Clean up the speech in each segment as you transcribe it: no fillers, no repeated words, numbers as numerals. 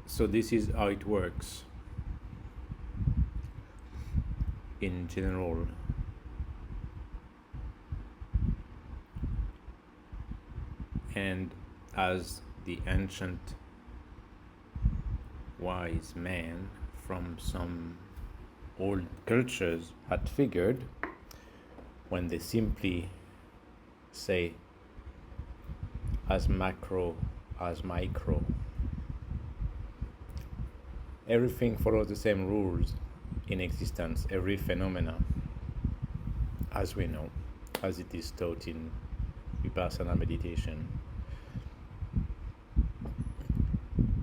So this is how it works in general. And as the ancient wise man from some old cultures had figured, when they simply say as macro as micro, everything follows the same rules in existence, every phenomena, as we know, as it is taught in Vipassana meditation.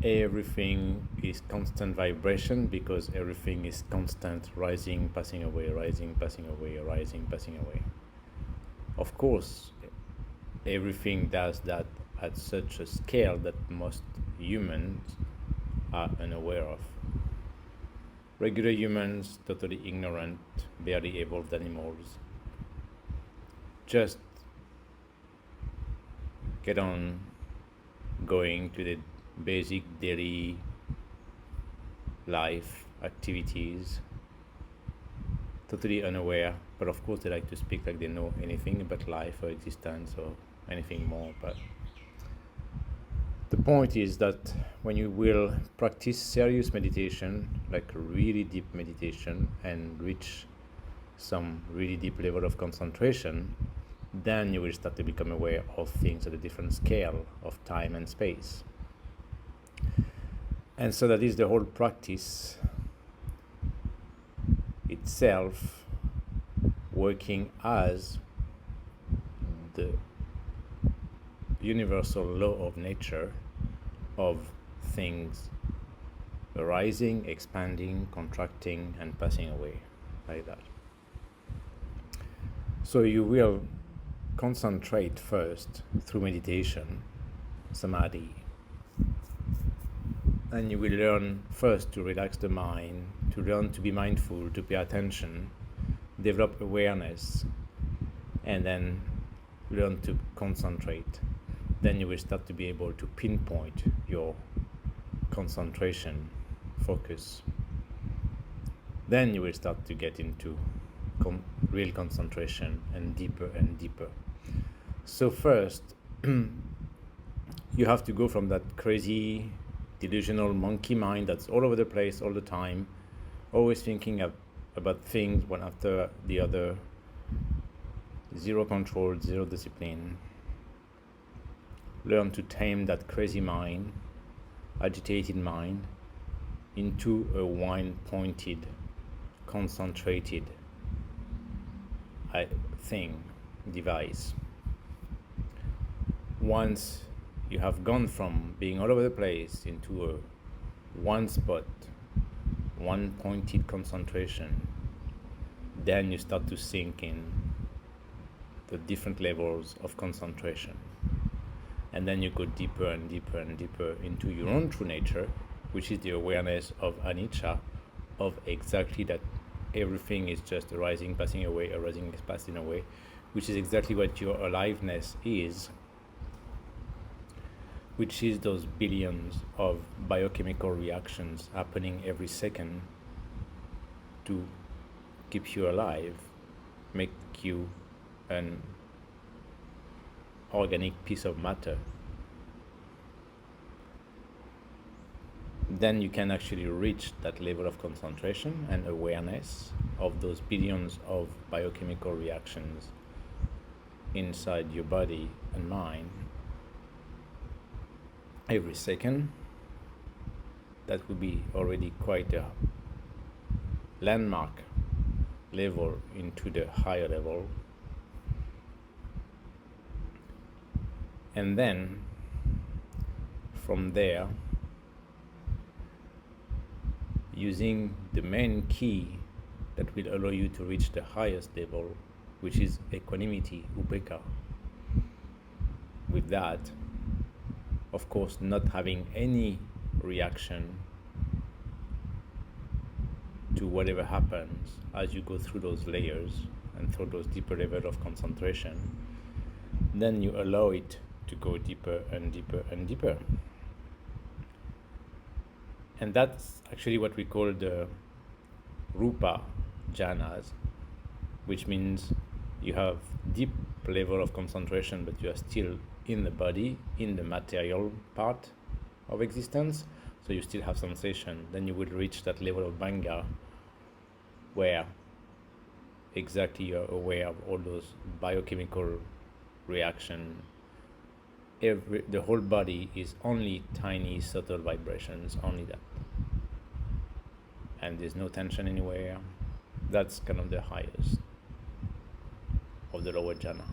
Everything is constant vibration because everything is constant rising, passing away, rising, passing away, rising, passing away. Of course, everything does that at such a scale that most humans are unaware of. Regular humans, totally ignorant, barely evolved animals, just get on going to the basic daily life activities, totally unaware, but of course they like to speak like they know anything about life or existence or anything more. But the point is that when you will practice serious meditation, like really deep meditation, and reach some really deep level of concentration, then you will start to become aware of things at a different scale of time and space. And so that is the whole practice itself, working as the universal law of nature, of things arising, expanding, contracting, and passing away, like that. So you will concentrate first through meditation, samadhi, and you will learn first to relax the mind, to learn to be mindful, to pay attention, develop awareness, and then learn to concentrate. Then you will start to be able to pinpoint your concentration, focus. Then you will start to get into real concentration and deeper and deeper. So first, you have to go from that crazy, delusional monkey mind that's all over the place all the time, always thinking about things one after the other, zero control, zero discipline. Learn to tame that crazy mind, agitated mind, into a one-pointed, concentrated device. Once you have gone from being all over the place into a one spot, one pointed concentration, then you start to sink in the different levels of concentration. And then you go deeper and deeper and deeper into your own true nature, which is the awareness of anicca, of exactly that everything is just arising, passing away, arising, passing away, which is exactly what your aliveness is, which is those billions of biochemical reactions happening every second to keep you alive, make you an organic piece of matter. Then you can actually reach that level of concentration and awareness of those billions of biochemical reactions inside your body and mind every second. That would be already quite a landmark level into the higher level. And then from there, using the main key that will allow you to reach the highest level, which is equanimity, upekkha. With that, of course, not having any reaction to whatever happens as you go through those layers and through those deeper levels of concentration, then you allow it to go deeper and deeper and deeper. And that's actually what we call the rupa jhanas, which means you have deep level of concentration, but you are still in the body, in the material part of existence, so you still have sensation. Then you will reach that level of bhanga where exactly you're aware of all those biochemical reaction. The whole body is only tiny subtle vibrations, only that, and there's no tension anywhere. That's kind of the highest of the lower jhana.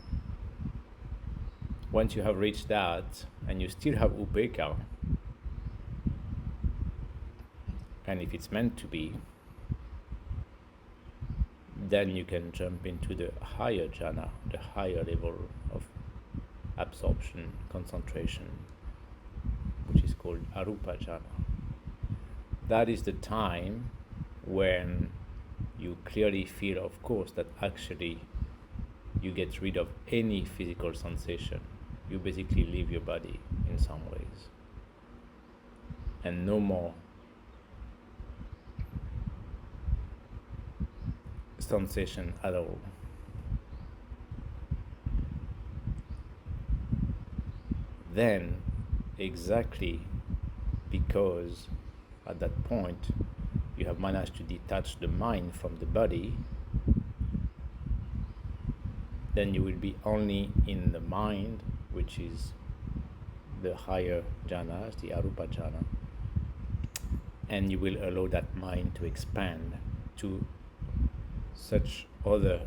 Once you have reached that and you still have upekkha, and if it's meant to be, then you can jump into the higher jhana, the higher level of absorption, concentration, which is called arupa jhana. That is the time when you clearly feel, of course, that actually you get rid of any physical sensation. You basically leave your body in some ways, and no more sensation at all. Then, exactly because at that point you have managed to detach the mind from the body, then you will be only in the mind, which is the higher jhanas, the arupa jhana, and you will allow that mind to expand to such other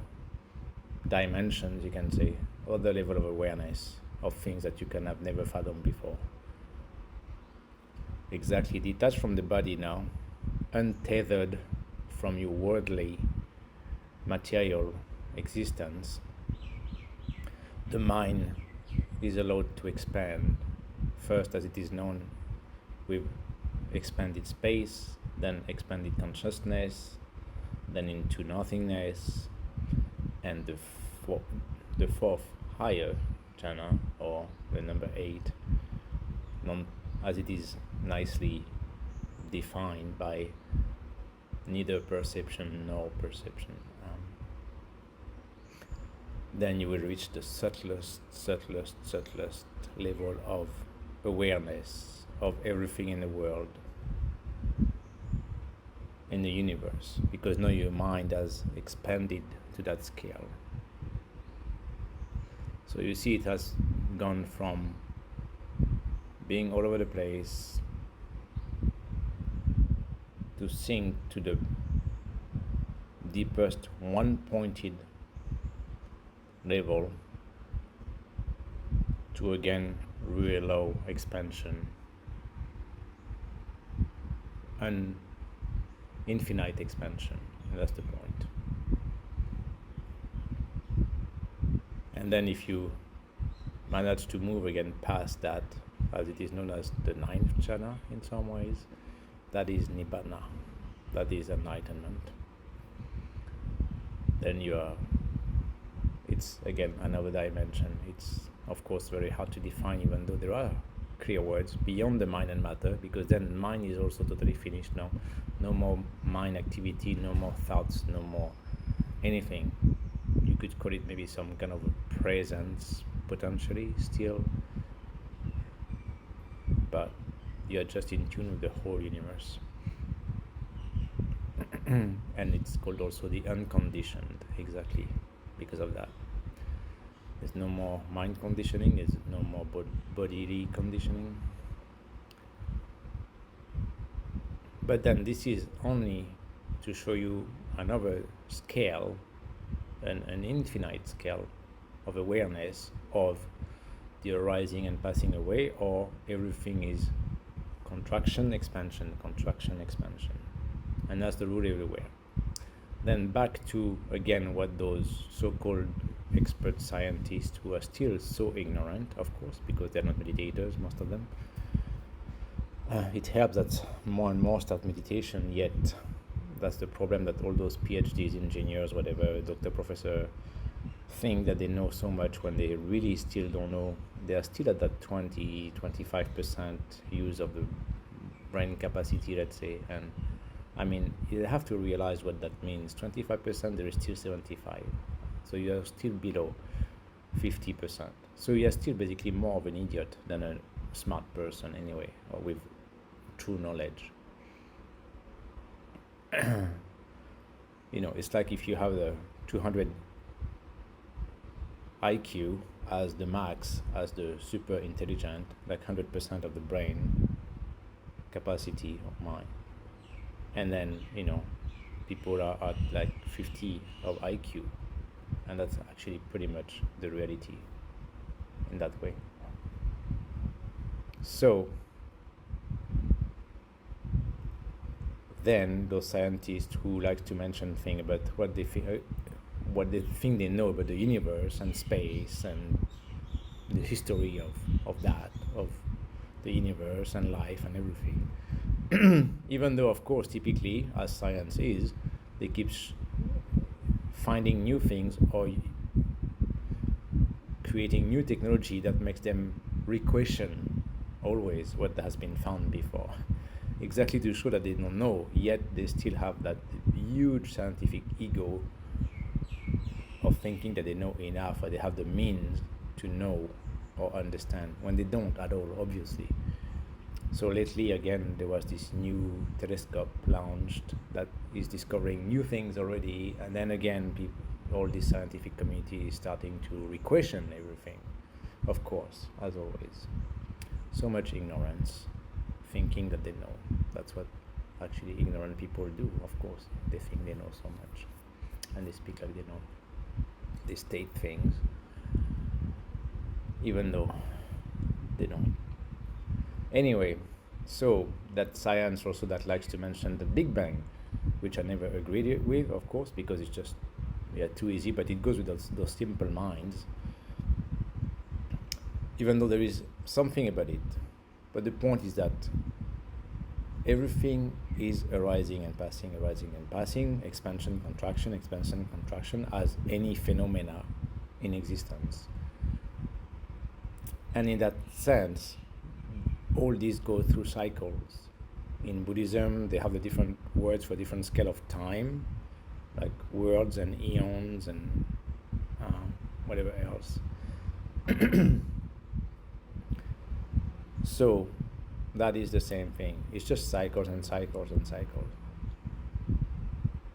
dimensions, you can say, other level of awareness of things that you can have never fathomed before. Exactly, detached from the body now, untethered from your worldly material existence, the mind is allowed to expand, first as it is known with expanded space, then expanded consciousness, then into nothingness, and the fourth higher jhana, or the number 8, as it is nicely defined by neither perception nor perception. Then you will reach the subtlest level of awareness of everything in the world, in the universe, because now your mind has expanded to that scale. So you see, it has gone from being all over the place to sink to the deepest one-pointed level to again real low expansion and infinite expansion, and that's the point. And then if you manage to move again past that, as it is known as the 9th jhana in some ways, that is nibbana, that is enlightenment, then it's again another dimension. It's of course very hard to define, even though there are clear words beyond the mind and matter, because then mind is also totally finished now. No more mind activity, no more thoughts, no more anything. You could call it maybe some kind of a presence potentially still, but you're just in tune with the whole universe. And it's called also the unconditioned, exactly because of that. There's no more mind conditioning, there's no more bodily conditioning. But then this is only to show you another scale, an infinite scale of awareness of the arising and passing away, or everything is contraction, expansion, and that's the rule everywhere. Then back to again what those so-called expert scientists, who are still so ignorant, of course, because they're not meditators, most of them. It helps that more and more start meditation, yet that's the problem, that all those PhDs, engineers, whatever, doctor, professor, think that they know so much when they really still don't know. They are still at that 20-25% use of the brain capacity, let's say. And I mean, you have to realize what that means. 25%, there is still 75. So you are still below 50%. So you are still basically more of an idiot than a smart person anyway, or with true knowledge. You know, it's like if you have the 200 IQ as the max, as the super intelligent, like 100% of the brain capacity of mind. And then, you know, people are at like 50 of IQ. And that's actually pretty much the reality in that way. So then those scientists who like to mention things about what they think they know about the universe and space and the history of the universe and life and everything. Even though, of course, typically, as science is, they keep finding new things or creating new technology that makes them re-question always what has been found before. Exactly to show that they don't know, yet they still have that huge scientific ego of thinking that they know enough or they have the means to know or understand when they don't at all, obviously. So lately, again, there was this new telescope launched that is discovering new things already, and then again, all this scientific community is starting to re-question everything, of course, as always. So much ignorance, thinking that they know. That's what actually ignorant people do, of course. They think they know so much, and they speak like they know. They state things, even though they don't. Anyway, so that science also that likes to mention the Big Bang, which I never agreed with, of course, because it's just too easy, but it goes with those simple minds, even though there is something about it. But the point is that everything is arising and passing, expansion, contraction, as any phenomena in existence. And in that sense, all these go through cycles. In Buddhism, they have the different words for different scale of time, like worlds and eons and whatever else. So that is the same thing. It's just cycles and cycles and cycles.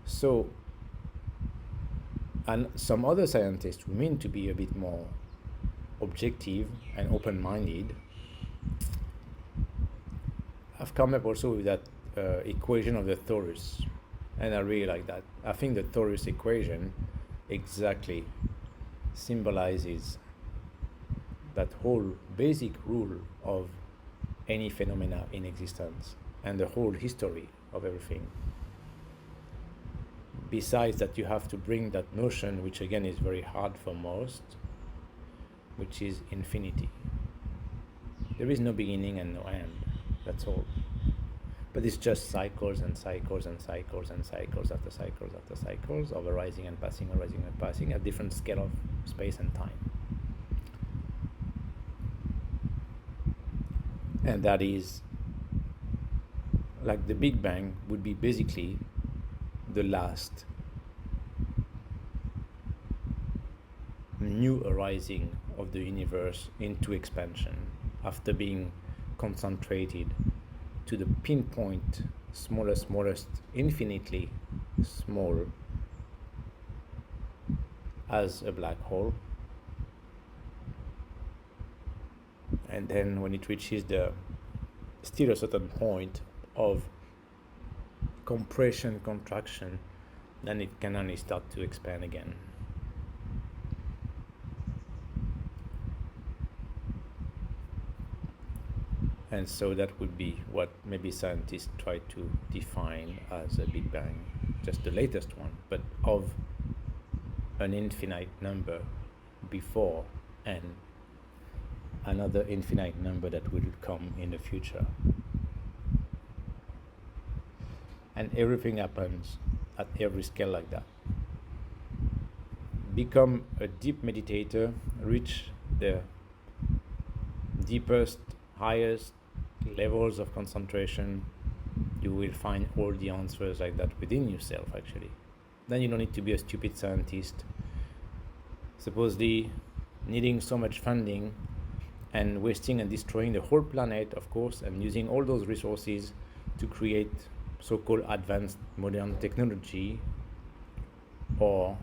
So, and some other scientists who mean to be a bit more objective and open-minded have come up also with that equation of the torus, and I really like that. I think the Thorus equation exactly symbolizes that whole basic rule of any phenomena in existence and the whole history of everything. Besides that, you have to bring that notion, which again is very hard for most, which is infinity. There is no beginning and no end, that's all. But it's just cycles and cycles and cycles and cycles after cycles after cycles of arising and passing at different scale of space and time. And that is, like the Big Bang would be basically the last new arising of the universe into expansion after being concentrated to the pinpoint, smallest, infinitely small as a black hole. And then when it reaches still a certain point of compression, contraction, then it can only start to expand again. And so that would be what maybe scientists try to define as a Big Bang, just the latest one, but of an infinite number before and another infinite number that will come in the future. And everything happens at every scale like that. Become a deep meditator, reach the deepest, highest levels of concentration, you will find all the answers like that within yourself actually. Then you don't need to be a stupid scientist, supposedly needing so much funding and wasting and destroying the whole planet, of course, and using all those resources to create so-called advanced modern technology or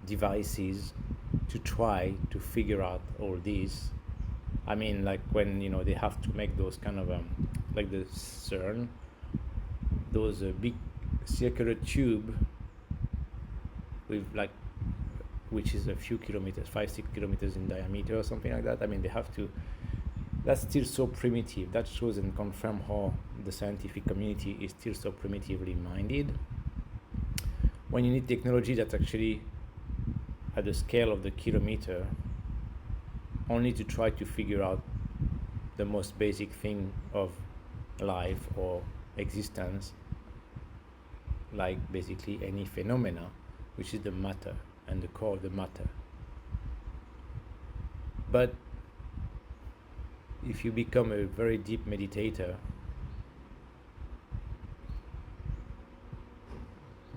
devices to try to figure out all this. I mean, like when they have to make those kind of like the CERN, those big circular tube with like, which is a few kilometers, 5-6 kilometers in diameter or something like that. I mean, they have to. That's still so primitive. That shows and confirms how the scientific community is still so primitively minded. When you need technology that's actually at the scale of the kilometer, only to try to figure out the most basic thing of life or existence, like basically any phenomena, which is the matter and the core of the matter. But if you become a very deep meditator,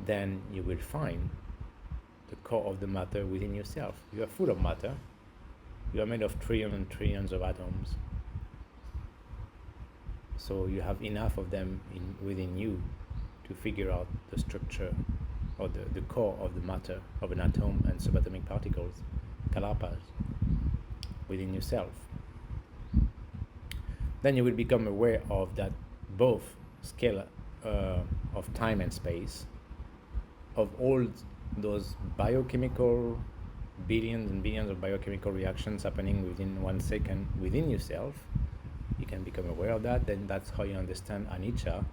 then you will find the core of the matter within yourself. You are full of matter. You are made of trillions and trillions of atoms. So you have enough of them within you to figure out the structure or the core of the matter of an atom and subatomic particles, kalapas, within yourself. Then you will become aware of that both scale of time and space, of all those biochemical, billions and billions of biochemical reactions happening within 1 second within yourself. You can become aware of that. Then that's how you understand anicca,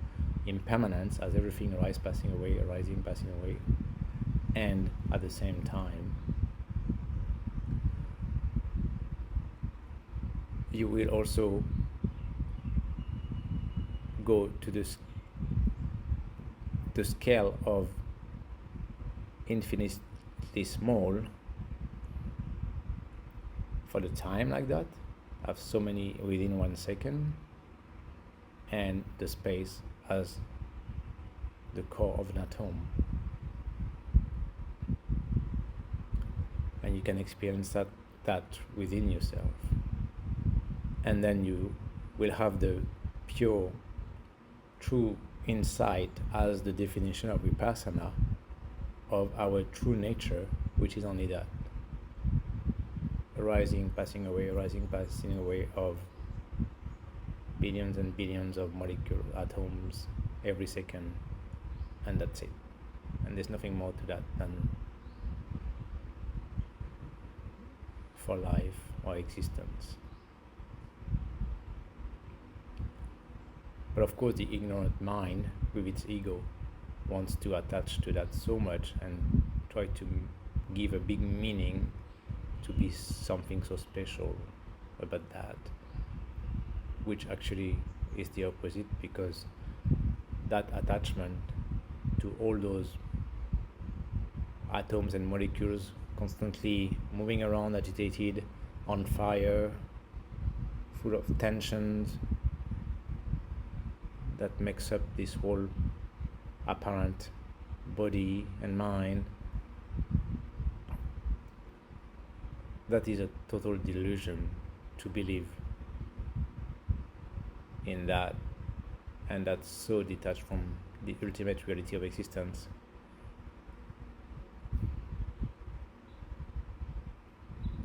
impermanence, as everything arises, passing away, arising, passing away. And at the same time, you will also go to the scale of infinitely small for the time, like that, have so many within 1 second, and the space as the core of an atom. And you can experience that within yourself. And then you will have the pure, true insight as the definition of vipassana, of our true nature, which is only that. Arising, passing away, arising, passing away of billions and billions of molecules, atoms, every second, and that's it. And there's nothing more to that than for life or existence. But of course, the ignorant mind, with its ego, wants to attach to that so much and try to give a big meaning to be something so special about that, which actually is the opposite, because that attachment to all those atoms and molecules constantly moving around, agitated, on fire, full of tensions, that makes up this whole apparent body and mind, that is a total delusion to believe in that, and that's so detached from the ultimate reality of existence.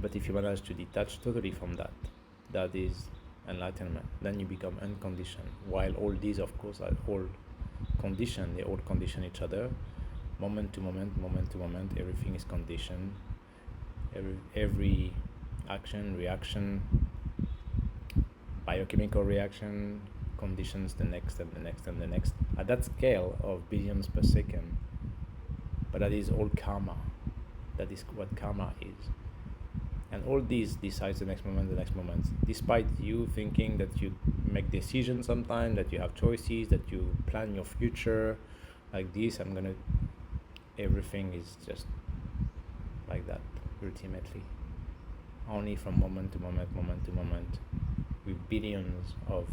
But if you manage to detach totally from that, that is enlightenment. Then you become unconditioned. While all these, of course, are all conditioned, they all condition each other, moment to moment, moment to moment. Everything is conditioned. Every action, reaction, biochemical reaction conditions the next and the next and the next at that scale of billions per second. But that is all karma. That is what karma is. And all these decides the next moment, despite you thinking that you make decisions sometimes, that you have choices, that you plan your future like this. Everything is just like that, ultimately. Only from moment to moment, with billions of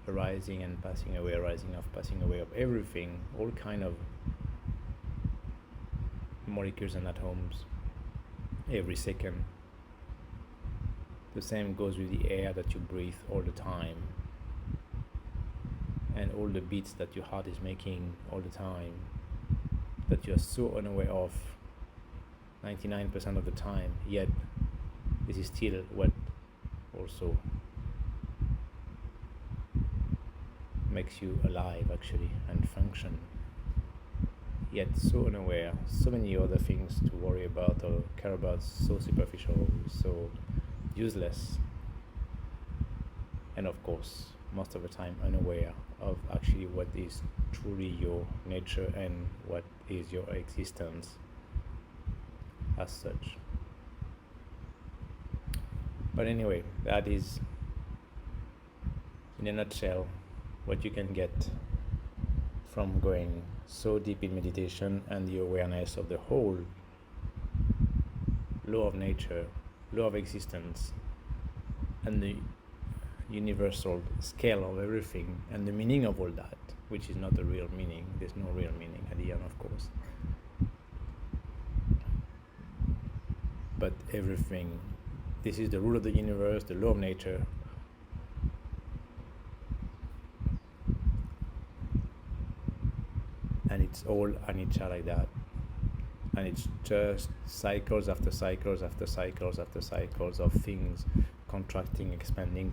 arising and passing away, arising of passing away of everything, all kind of molecules and atoms every second. The same goes with the air that you breathe all the time, and all the beats that your heart is making all the time, that you are so unaware of 99% of the time, yet this is still what also makes you alive actually and function, yet so unaware, so many other things to worry about or care about, so superficial, so useless, and of course most of the time unaware of actually what is truly your nature and what is your existence as such. But anyway, that is in a nutshell what you can get from going so deep in meditation and the awareness of the whole law of nature, law of existence, and the universal scale of everything, and the meaning of all that, which is not the real meaning. There's no real meaning at the end, of course. But everything, this is the rule of the universe, the law of nature. And it's all anicca like that. And it's just cycles after cycles after cycles after cycles of things contracting, expanding,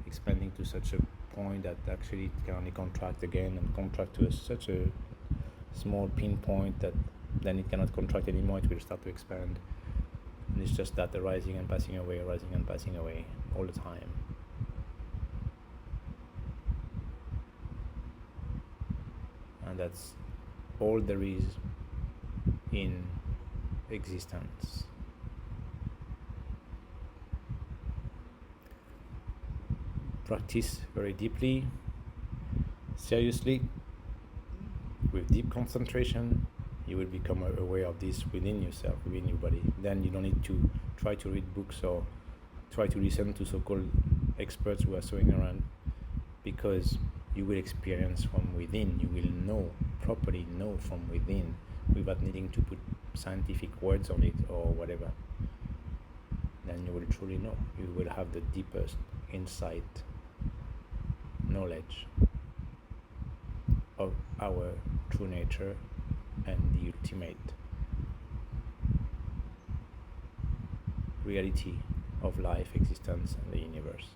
expanding to such a point that actually it can only contract again and contract to such a small pinpoint that then it cannot contract anymore, it will start to expand. And it's just that arising and passing away, arising and passing away all the time. And that's all there is in existence. Practice very deeply, seriously, with deep concentration. You will become aware of this within yourself, within your body. Then you don't need to try to read books or try to listen to so-called experts who are showing around, because you will experience from within. You will know, properly know from within, without needing to put scientific words on it or whatever. Then you will truly know. You will have the deepest insight, knowledge of our true nature and the ultimate reality of life, existence, and the universe.